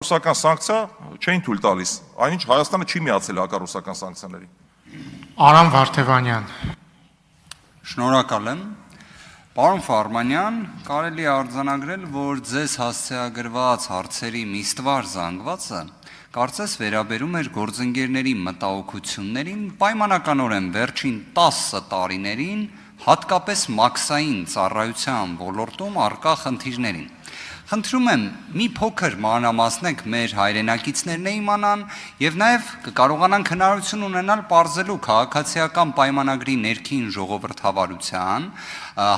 Ռուսական սանկցիա չէին թույլ տալիս, այնինչ Հայաստանը չի միացել հակառուսական սանկցիաների։ Արամ Վարդևանյան։ Շնորհակալ եմ։ Պարոն Ֆարմանյան, կարելի է արձանագրել, որ ձեզ հասցեագրված հարցերի միստվար զանգվածը կարծես վերաբերում էր գործընկերների մտահոգություններին, պայմանականորեն վերջին 10 տարիներին, հատկապես մաքսային ծառայության ոլորտում առկա խնդիրներին։ Խնդրում եմ մի փոքր մանրամասնեք մեր հայրենակիցներն իմանան եւ նաեւ կկարողանանք հնարավորություն ունենալ բարձելու քաղաքացիական պայմանագրի ներքին ժողովրդավարության,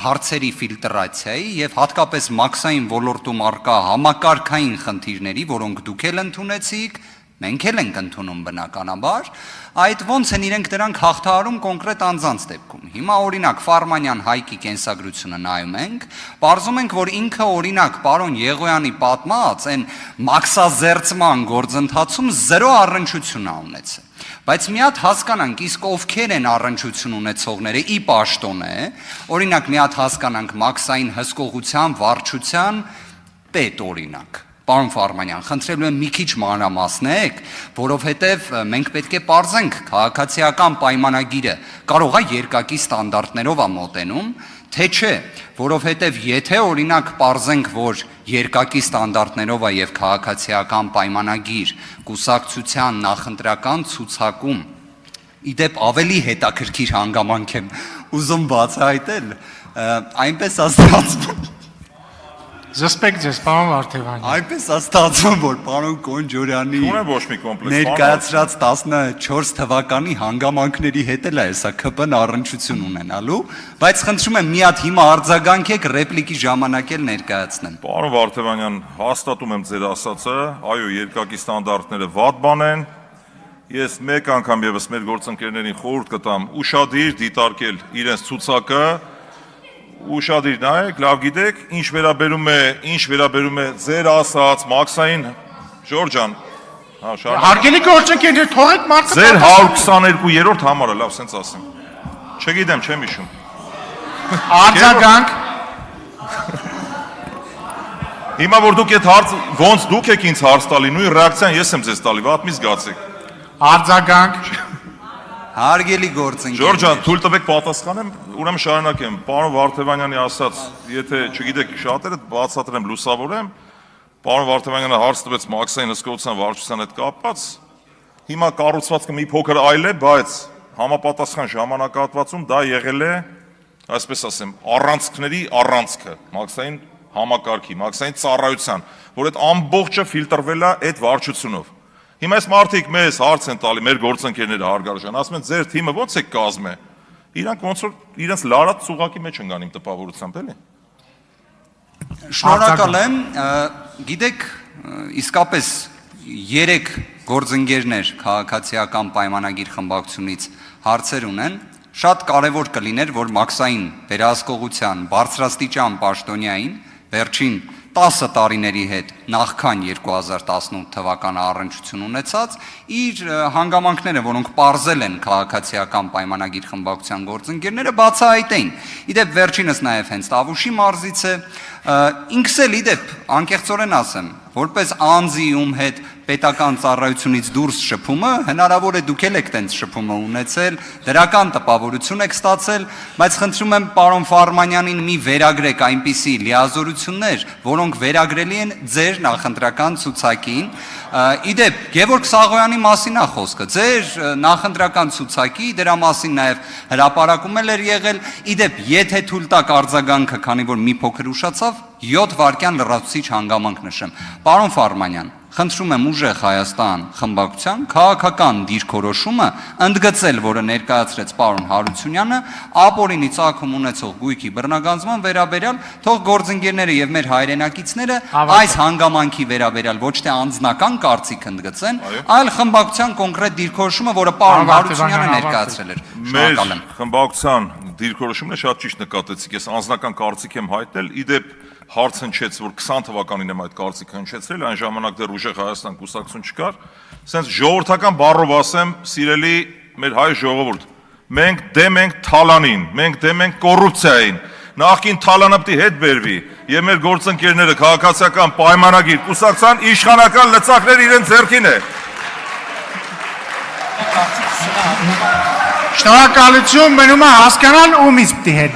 հարցերի ֆիլտրացիայի եւ հատկապես մաքսային ոլորտում առկա համակարգային խնդիրների, որոնք դուք էլ ընդունեցիք, մենք էլ ենք ընդունում բնականաբար, այդ ոնց են իրենք դրանք հաղթահարում կոնկրետ անձանց դեպքում։ Հիմա օրինակ Ֆարմանյան Հայկի կենսագրությունը նայում ենք, պարզում ենք, որ ինքը օրինակ պարոն Եղոյանի պատմած այն մաքսազերծման գործընթացում 0 առնչություն ա ունեցել։ Բայց մի հատ հասկանանք, իսկ ովքեր են առնչություն ունեցողները ի պաշտոն է, օրինակ մի հատ հասկանանք մաքսային հսկողության, վարչության պետ օրինակ։ Պարոն Ֆարմանյան, խնդրելու եմ մի քիչ մանրամասնեք, որովհետև մենք պետք է պարզենք քաղաքացիական պայմանագիրը կարող է երկակի ստանդարտներով ա մոտենում, թե չէ, որովհետև եթե օրինակ պարզենք, որ երկակի ստանդարտներով ա եւ քաղաքացիական պայմանագիր, կուսակցության նախընտրական ցուցակում, իդեպ ավելի հետաքրքիր հանգամանք եմ ուզում բացահայտել, այնպես աստվածում Զսպեք ձեզ, պարոն Վարդևանյան։ Այնպես է ստացվում, որ պարոն Կոնջորյանի ներկայացրած 14 թվականի հանգամանքների հետ էլ է հեսա ԿՊ-ն առնչություն ունենալու, բայց խնդրում եմ մի հատ հիմա արձագանքեք ռեպլիկի ժամանակ էլ ներկայացնեմ։ Պարոն Վարդևանյան, հաստատում եմ ձեր ասածը, այո, երկակի ստանդարտները վատ բան են։ Ես մեկ անգամ եւս մեր գործընկերներին խորհուրդ կտամ ուշադիր դիտարկել իրենց ցուցակը, ուշադիր նայեք, լավ գիտեք, ինչ վերաբերում է ձեր ասած մաքսային Ժորժան, Հարգելի գործընկերներ, թողեք մարդը ձեր 122-րդ համարը, լավ, սենց ասեմ։ Չգիտեմ, չեմ հիշում։ արձագանք։ Հիմա որ դուք այդ հարց ոնց դուք եք ինձ հարց տալի, նույն ռեակցիան ես եմ ձեզ տալի, վատ մի զգացեք։ Արձագանք։ Հարգելի գործընկերներ։ Ժորժան, թույլ տվեք պատասխանեմ, ուրեմն շարունակեմ։ Պարոն Վարդևանյանի ասած, եթե չգիտեք շատերը բացատրեմ, լուսավորեմ, պարոն Վարդևանյանը հարց տվեց մաքսային հսկողության վարչության հետ կապված։ Հիմա կառուցվածքը մի փոքր այլ է, բայց համապատասխան ժամանակահատվածում դա եղել է, այսպես ասեմ, առանցքների առանցքը, մաքսային համակարգի, մաքսային ծառայության, որ այդ ամբողջը ֆիլտրվել է այդ վարչությունով։ Հիմա այս մարդիկ մեզ հարց են տալի, մեր գործընկերները հարգարժան, ասում են ձեր թիմը ո՞նց է կազմե։ Իրանք ոնց որ իրենց լարած ծուղակի մեջ են գան իմ տպավորությամբ, էլի։ Շնորհակալ եմ, գիտեք, իսկապես 3 գործընկերներ քաղաքացիական պայմանագիր խմբակցությունից հարցեր ունեն, շատ կարևոր կլիներ, որ մաքսային վերահսկողության բարձրաստիճան պաշտոնյային վերջին 10 տարիների հետ նախքան 2018 թվականը առնչություն ունեցած իր հանգամանքները, որոնք պարզել են քաղաքացիական պայմանագիր խմբակցության գործընկերները, բացահայտեին։ Իդեպ վերջինս նաև հենց Տավուշի մարզից է, ինքս էլ իդեպ անկեղծորեն ասեմ, որպես անձի ում հետ պետական ծառայությունից դուրս շփումը, հնարավոր է դուք եք տենց շփումը ունեցել, դրական տպավորություն եք ստացել, բայց խնդրում եմ պարոն Ֆարմանյանին մի վերագրեք այնպիսի լիազորություններ, որոնք վերագրելի են ձեր նախընտրական ցուցակին։ Իդեպ Գևորգ Սաղոյանի մասին է խոսքը, ձեր նախընտրական ցուցակի, դրա մասին նաև հրապարակում էր եղել, իդեպ եթե թույլ տաք արձագանքը, քանի որ մի փոքր ուշացավ, 7 վայրկյան լրացուցիչ հանգամանք նշեմ։ Պարոն Ֆարմանյան, խնդրում եմ ուժեղ Հայաստան խմբակցության քաղաքական դիրքորոշումը ընդգծել, որը ներկայացրեց պարոն Հարությունյանը, ապօրինի ծագում ունեցող գույքի բռնագանձման վերաբերյալ, թող գործընկերները եւ մեր հայրենակիցները այս հանգամանքի վերաբերյալ ոչ թե անձնական կարծիք ընդգծեն, այլ խմբակցության կոնկրետ դիրքորոշումը, որը պարոն Հարությունյանը ներկայացրել էր։ Մեր խմբակցության դիրքորոշումն է շատ ճիշտ նկատեցիք, ես անձնական կարծիք եմ հայտնել, իդեպ հարց հնչեց, որ 20 թվականին եմ այդ կարծիքը հնչեցրել, այն ժամանակ դեռ ուժեղ Հայաստան կուսակցություն չկար, սենց ժողովրդական բառով ասեմ, սիրելի մեր հայ ժողովուրդ, մենք դեմ ենք թալանին, մենք դեմ ենք կոռուպցիային, նախքին թալանապտի հետ բերվի եւ մեր գործընկերները քաղաքացիական պայմանագիր կուսակցան, իշխանական լծակներ իրենց ձեռքին է։ Շնորհակալություն, մնում է հասկանալ ում իսկ պիտի հետ